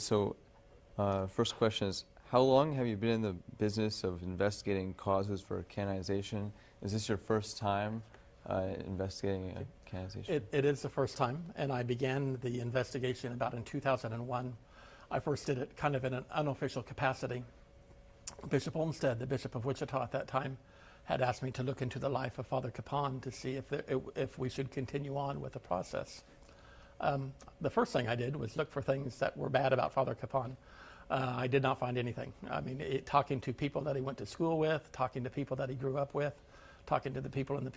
So, first question is, how long have you been in the business of investigating causes for canonization? Is this your first time investigating a canonization? It is the first time, and I began the investigation about in 2001. I first did it kind of in an unofficial capacity. Bishop Olmsted, the Bishop of Wichita at that time, had asked me to look into the life of Father Kapaun to see if we should continue on with the process. The first thing I did was look for things that were bad about Father Kapaun. I did not find anything. I mean, talking to people that he went to school with, talking to people that he grew up with, talking to the people in the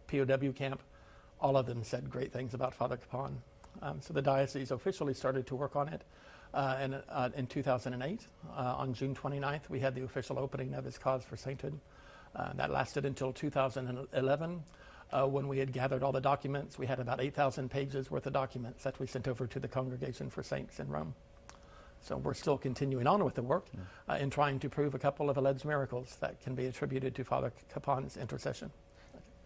POW camp, all of them said great things about Father Kapaun. So the diocese officially started to work on it in 2008. On June 29th, we had the official opening of his cause for sainthood. That lasted until 2011. When we had gathered all the documents, we had about 8,000 pages worth of documents that we sent over to the Congregation for Saints in Rome. So we're still continuing on with the work in trying to prove a couple of alleged miracles that can be attributed to Father Kapaun's intercession.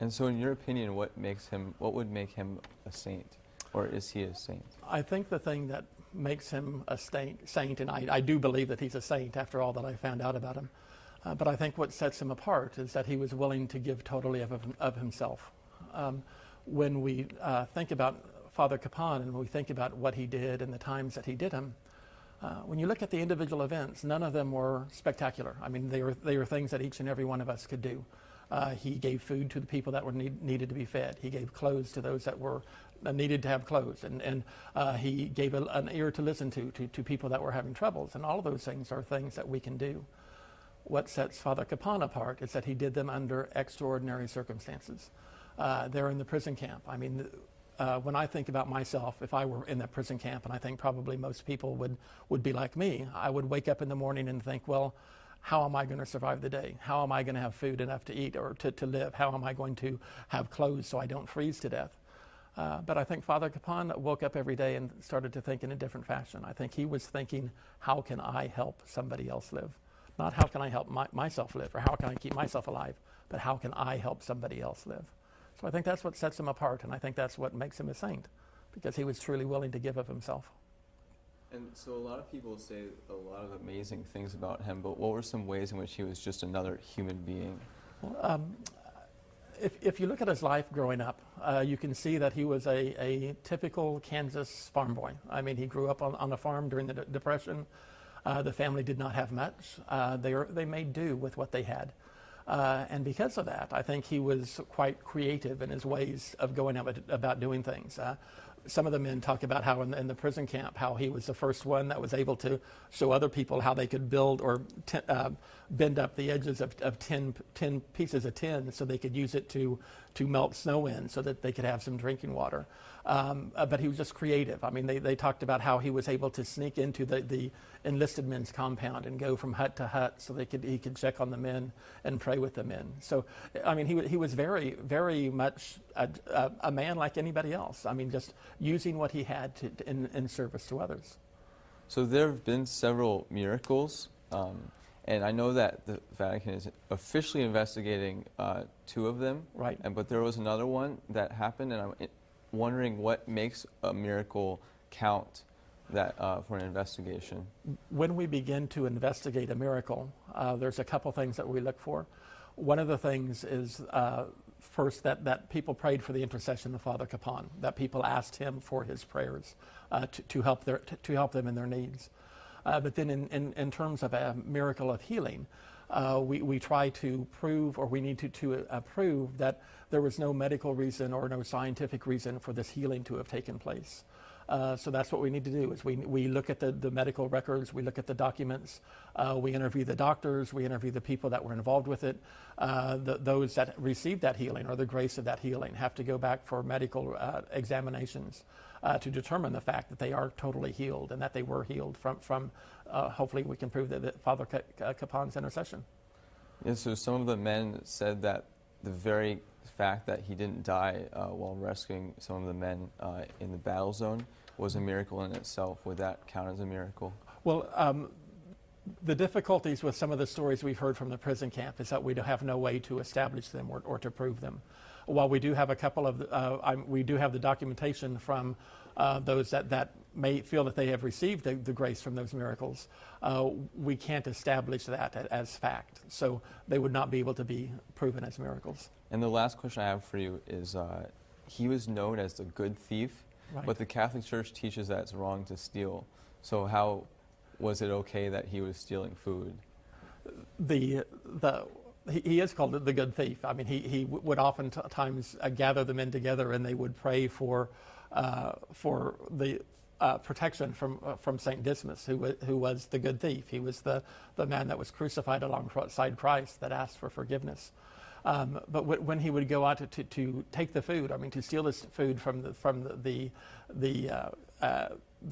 And so in your opinion, what would make him a saint? Or is he a saint? I think the thing that makes him a saint, and I do believe that he's a saint after all that I found out about him, but I think what sets him apart is that he was willing to give totally of himself. When we think about Father Kapaun and we think about what he did and the times that he did them, when you look at the individual events, none of them were spectacular. I mean, they were things that each and every one of us could do. He gave food to the people that were needed to be fed. He gave clothes to those that were needed to have clothes, and he gave an ear to listen to people that were having troubles. And all of those things are things that we can do. What sets Father Kapaun apart is that he did them under extraordinary circumstances. They're in the prison camp. I mean, when I think about myself, if I were in that prison camp, and I think probably most people would be like me, I would wake up in the morning and think, well, how am I going to survive the day? How am I going to have food enough to eat or to live? How am I going to have clothes so I don't freeze to death? But I think Father Kapaun woke up every day and started to think in a different fashion. I think he was thinking, how can I help somebody else live? Not how can I help myself live or how can I keep myself alive, but how can I help somebody else live? So I think that's what sets him apart, and I think that's what makes him a saint, because he was truly willing to give of himself. And so a lot of people say a lot of amazing things about him, but what were some ways in which he was just another human being? Well, if you look at his life growing up, you can see that he was a typical Kansas farm boy. I mean, he grew up on a farm during the Depression. The family did not have much. They made do with what they had. And because of that, I think he was quite creative in his ways of going about doing things. Some of the men talk about how in the prison camp, how he was the first one that was able to show other people how they could build or bend up the edges of 10 pieces of tin so they could use it to melt snow in so that they could have some drinking water. But he was just creative. I mean, they talked about how he was able to sneak into the enlisted men's compound and go from hut to hut so he could check on the men and pray with the men. So, I mean, he was very, very much a man like anybody else. I mean, just using what he had in service to others. So there have been several miracles, and I know that the Vatican is officially investigating 2 of them. Right. But there was another one that happened, and I'm wondering what makes a miracle count for an investigation. When we begin to investigate a miracle, there's a couple things that we look for. One of the things is first that people prayed for the intercession of Father Kapaun, that people asked him for his prayers to help them in their needs. But then in terms of a miracle of healing, we try to prove, or we need to prove that there was no medical reason or no scientific reason for this healing to have taken place. So that's what we need to do, is we look at the medical records, we look at the documents, we interview the doctors, we interview the people that were involved with it. Those that received that healing or the grace of that healing have to go back for medical examinations to determine the fact that they are totally healed and that they were healed from hopefully we can prove that Father Kapaun's intercession. Yes, so some of the men said that the very fact that he didn't die while rescuing some of the men in the battle zone was a miracle in itself. Would that count as a miracle? Well, the difficulties with some of the stories we've heard from the prison camp is that we have no way to establish them or to prove them. While we do have a couple of, we do have the documentation from those that may feel that they have received the grace from those miracles, we can't establish that as fact. So they would not be able to be proven as miracles. And the last question I have for you is, he was known as the good thief, Right. but the Catholic Church teaches that it's wrong to steal. So how was it okay that he was stealing food? He is called the good thief. I mean, he would oftentimes gather the men together, and they would pray for the protection from Saint Dismas, who was the good thief. He was the man that was crucified alongside Christ that asked for forgiveness. But when he would go out to take the food, I mean, to steal his food from the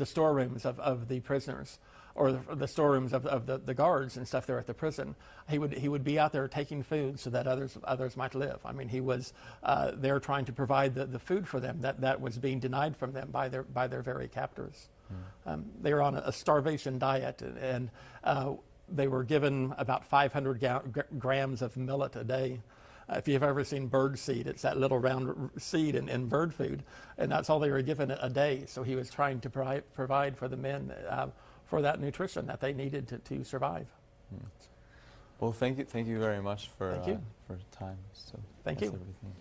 storerooms of the prisoners, or the storerooms of the guards and stuff there at the prison, he would be out there taking food so that others might live. I mean, he was there trying to provide the food for them that was being denied from them by their very captors. They were on a starvation diet, and they were given about 500 grams of millet a day. If you've ever seen bird seed, it's that little round seed in bird food, and that's all they were given a day. So he was trying to provide for the men for that nutrition that they needed to survive. Well, thank you very much for Thank you. for time. So Thank that's you. everything.